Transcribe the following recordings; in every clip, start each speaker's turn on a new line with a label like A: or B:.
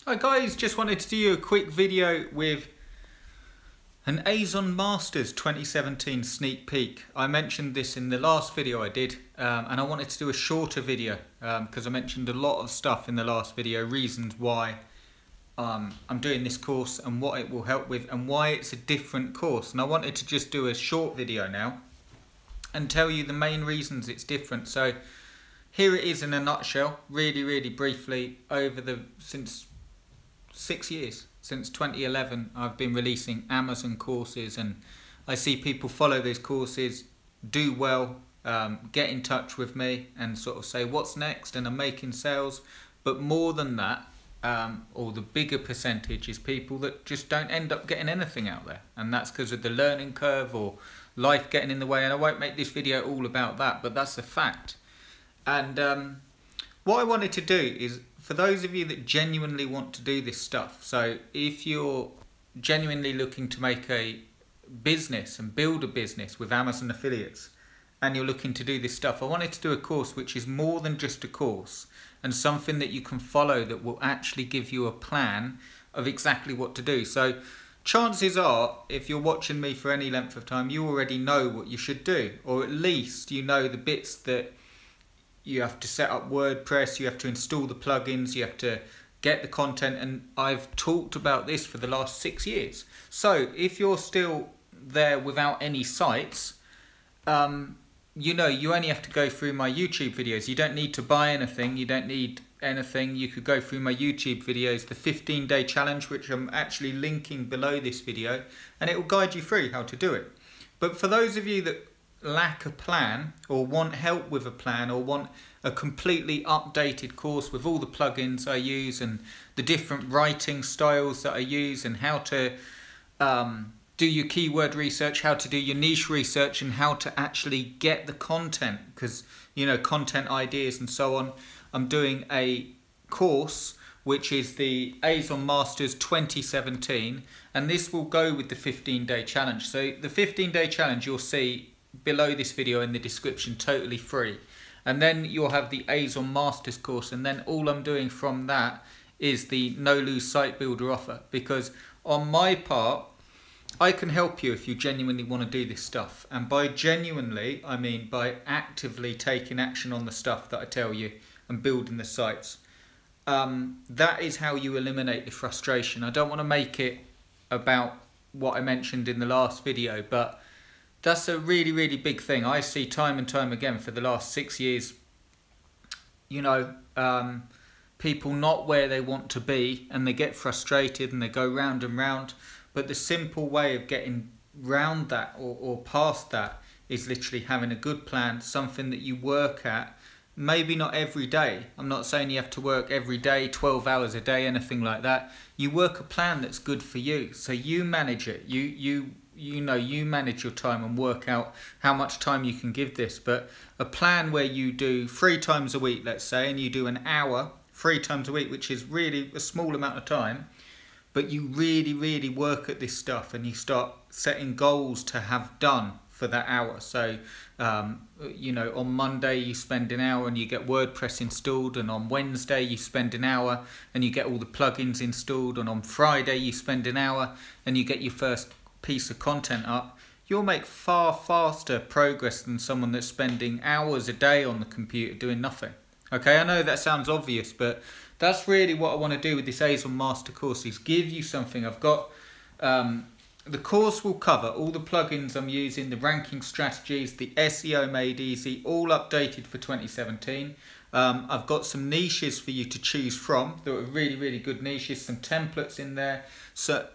A: Hi guys, just wanted to do a quick video with an Azon Masters 2017 sneak peek. I mentioned this in the last video I did and I wanted to do a shorter video because I mentioned a lot of stuff in the last video, reasons why I'm doing this course and what it will help with and why it's a different course. And I wanted to just do a short video now and tell you the main reasons it's different. So here it is in a nutshell, really briefly. Since 6 years, since 2011, I've been releasing Amazon courses, and I see people follow those courses, do well, get in touch with me and sort of say what's next, and I'm making sales. But more than that, or the bigger percentage, is people that just don't end up getting anything out there, and that's because of the learning curve or life getting in the way. And I won't make this video all about that, but that's a fact. And what I wanted to do is, for those of you that genuinely want to do this stuff, so if you're genuinely looking to make a business and build a business with Amazon affiliates and you're looking to do this stuff, I wanted to do a course which is more than just a course and something that you can follow that will actually give you a plan of exactly what to do. So chances are, if you're watching me for any length of time, you already know what you should do, or at least you know the bits that you have to set up WordPress, you have to install the plugins, you have to get the content, and I've talked about this for the last 6 years. So if you're still there without any sites, you know, you only have to go through my YouTube videos. You don't need to buy anything, you don't need anything. You could go through my YouTube videos, the 15-day challenge, which I'm actually linking below this video, and it will guide you through how to do it. But for those of you that lack a plan, or want help with a plan, or want a completely updated course with all the plugins I use and the different writing styles that I use, and how to do your keyword research, how to do your niche research, and how to actually get the content, because, you know, content ideas and so on, I'm doing a course which is the Azon Masters 2017, and this will go with the 15-day challenge. So the 15-day challenge you'll see below this video in the description, totally free, and then you'll have the Azon Masters course, and then all I'm doing from that is the no lose site builder offer, because on my part I can help you if you genuinely want to do this stuff. And by genuinely I mean by actively taking action on the stuff that I tell you and building the sites. That is how you eliminate the frustration. I don't want to make it about what I mentioned in the last video, but that's a really big thing. I see time and time again for the last 6 years, you know, people not where they want to be, and they get frustrated and they go round and round. But the simple way of getting round that or past that is literally having a good plan, something that you work at. Maybe not every day. I'm not saying you have to work every day, 12 hours a day, anything like that. You work a plan that's good for you. So you manage it. You know, you manage your time and work out how much time you can give this. But a plan where you do 3 times a week, let's say, and you do an hour 3 times a week, which is really a small amount of time, but you really work at this stuff and you start setting goals to have done for that hour. So you know, on Monday you spend an hour and you get WordPress installed, and on Wednesday you spend an hour and you get all the plugins installed, and on Friday you spend an hour and you get your first piece of content up. You'll make far faster progress than someone that's spending hours a day on the computer doing nothing. Okay, I know that sounds obvious, but that's really what I want to do with this Azon Master course, is give you something. I've got the course will cover all the plugins I'm using, the ranking strategies, the SEO made easy, all updated for 2017. I've got some niches for you to choose from that are really good niches, some templates in there, so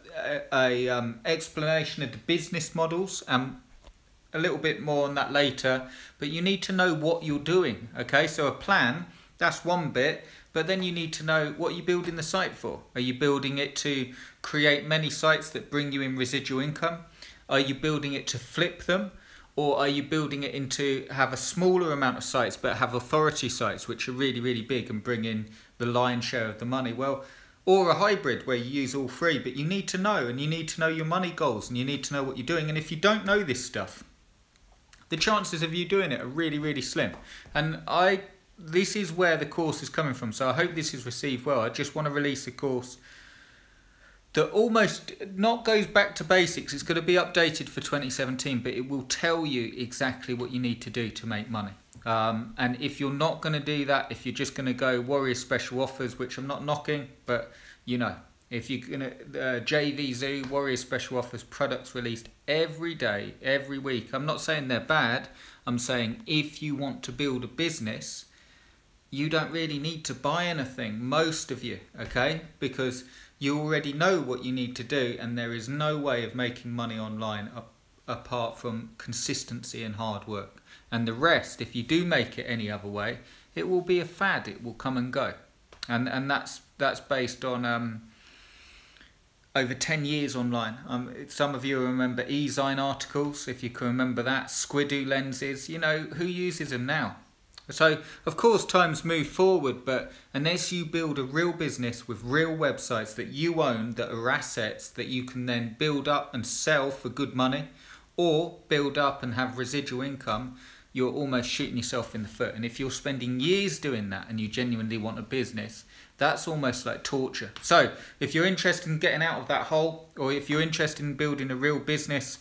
A: a explanation of the business models, a little bit more on that later. But you need to know what you're doing. Okay, so a plan, that's one bit, but then you need to know what you're building the site for. Are you building it to create many sites that bring you in residual income? Are you building it to flip them? Or are you building it into have a smaller amount of sites but have authority sites which are really big and bring in the lion's share of the money? Well, or a hybrid where you use all 3, but you need to know, and you need to know your money goals, and you need to know what you're doing. And if you don't know this stuff, the chances of you doing it are really slim. And I this is where the course is coming from. So I hope this is received well. I just want to release a course that almost not goes back to basics. It's going to be updated for 2017, but it will tell you exactly what you need to do to make money. And if you're not going to do that, if you're just going to go Warrior Special Offers, which I'm not knocking, but you know, if you're going to JV Warrior Special Offers, products released every day, every week. I'm not saying they're bad. I'm saying if you want to build a business, you don't really need to buy anything, most of you, okay? Because you already know what you need to do, and there is no way of making money online apart from consistency and hard work. And the rest, if you do make it any other way, it will be a fad. It will come and go. And that's based on over 10 years online. Some of you remember Azon articles, if you can remember that. Squidoo lenses, you know, who uses them now? So, of course, times move forward, but unless you build a real business with real websites that you own, that are assets that you can then build up and sell for good money, or build up and have residual income, you're almost shooting yourself in the foot. And if you're spending years doing that and you genuinely want a business, that's almost like torture. So, if you're interested in getting out of that hole, or if you're interested in building a real business,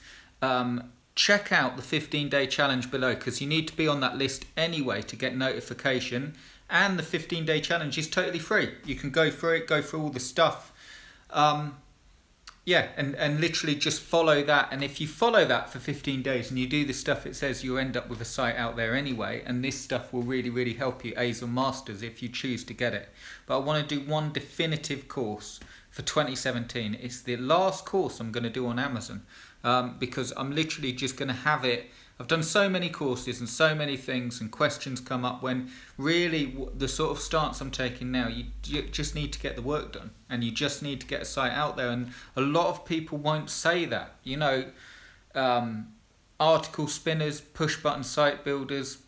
A: check out the 15-day challenge below, because you need to be on that list anyway to get notification. And the 15-day challenge is totally free. You can go through it, go through all the stuff. Yeah, and literally just follow that. And if you follow that for 15 days and you do the stuff it says, you'll end up with a site out there anyway. And this stuff will really, really help you, Azon Masters, if you choose to get it. But I want to do one definitive course for 2017. It's the last course I'm going to do on Amazon. Because I'm literally just going to have it. I've done so many courses and so many things, and questions come up when really the sort of stance I'm taking now, you just need to get the work done, and you just need to get a site out there. And a lot of people won't say that, you know. Article spinners, push button site builders,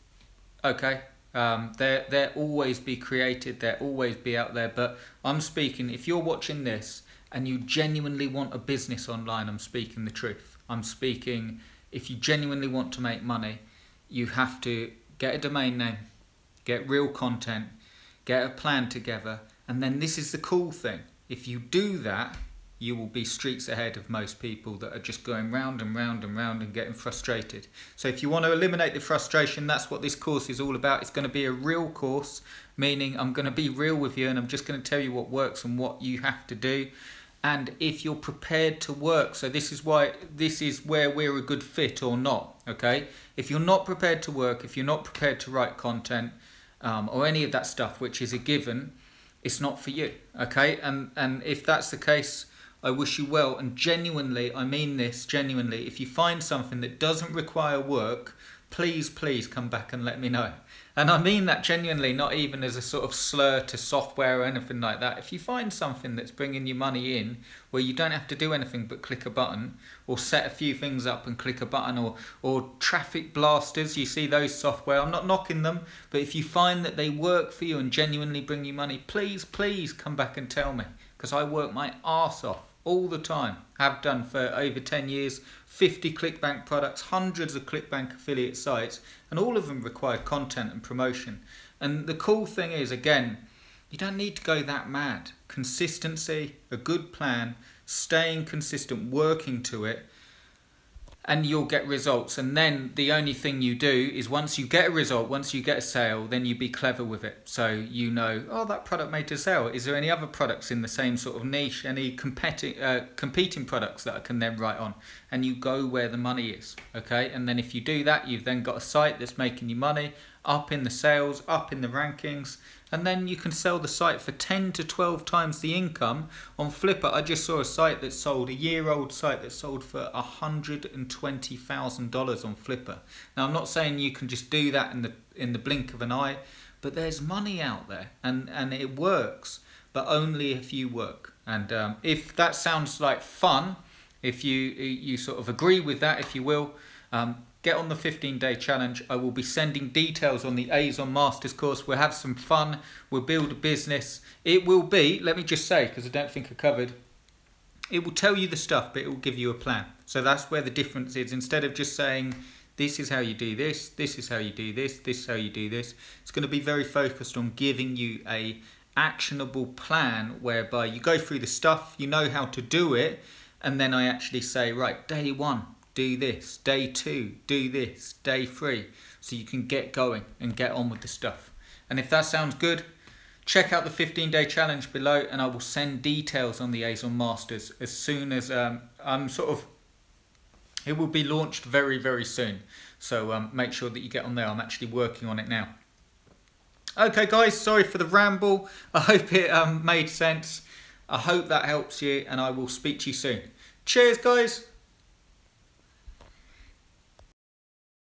A: okay, they'll always be created, they'll always be out there. But I'm speaking, if you're watching this and you genuinely want a business online, I'm speaking the truth. I'm speaking, if you genuinely want to make money, you have to get a domain name, get real content, get a plan together, and then this is the cool thing. If you do that, you will be streets ahead of most people that are just going round and round and round and getting frustrated. So if you want to eliminate the frustration, that's what this course is all about. It's going to be a real course, meaning I'm going to be real with you, and I'm just going to tell you what works and what you have to do. And if you're prepared to work, so this is where we're a good fit or not, okay? If you're not prepared to work, if you're not prepared to write content, or any of that stuff, which is a given, it's not for you, okay? And if that's the case, I wish you well. And genuinely, I mean this genuinely, if you find something that doesn't require work, please, please come back and let me know. And I mean that genuinely, not even as a sort of slur to software or anything like that. If you find something that's bringing you money in, where you don't have to do anything but click a button, or set a few things up and click a button, or traffic blasters, you see those software, I'm not knocking them, but if you find that they work for you and genuinely bring you money, please, please come back and tell me, because I work my arse off all the time, have done for over 10 years, 50 ClickBank products, hundreds of ClickBank affiliate sites, and all of them require content and promotion. And the cool thing is, again, you don't need to go that mad. Consistency, a good plan, staying consistent, working to it, and you'll get results. And then the only thing you do is, once you get a result, once you get a sale, then you be clever with it. So you know, oh, that product made a sale. Is there any other products in the same sort of niche, any competing products that I can then write on? And you go where the money is, okay? And then if you do that, you've then got a site that's making you money, up in the sales, up in the rankings, and then you can sell the site for 10 to 12 times the income on Flipper. I just saw a site that sold, a year-old site that sold for $120,000 on Flipper. Now, I'm not saying you can just do that in the blink of an eye, but there's money out there, and it works, but only if you work. And if that sounds like fun, if you sort of agree with that, if you will, get on the 15-day challenge. I will be sending details on the Azon Masters course. We'll have some fun. We'll build a business. It will be, let me just say, because I don't think I covered, it will tell you the stuff, but it will give you a plan. So that's where the difference is. Instead of just saying, this is how you do this, this is how you do this, this is how you do this. It's going to be very focused on giving you a actionable plan whereby you go through the stuff, you know how to do it, and then I actually say, right, day 1, do this, day 2, do this, day 3, so you can get going and get on with the stuff. And if that sounds good, check out the 15-day challenge below, and I will send details on the Azon Masters as soon as it will be launched very, very soon. So make sure that you get on there. I'm actually working on it now. Okay guys, sorry for the ramble. I hope it made sense. I hope that helps you, and I will speak to you soon. Cheers guys.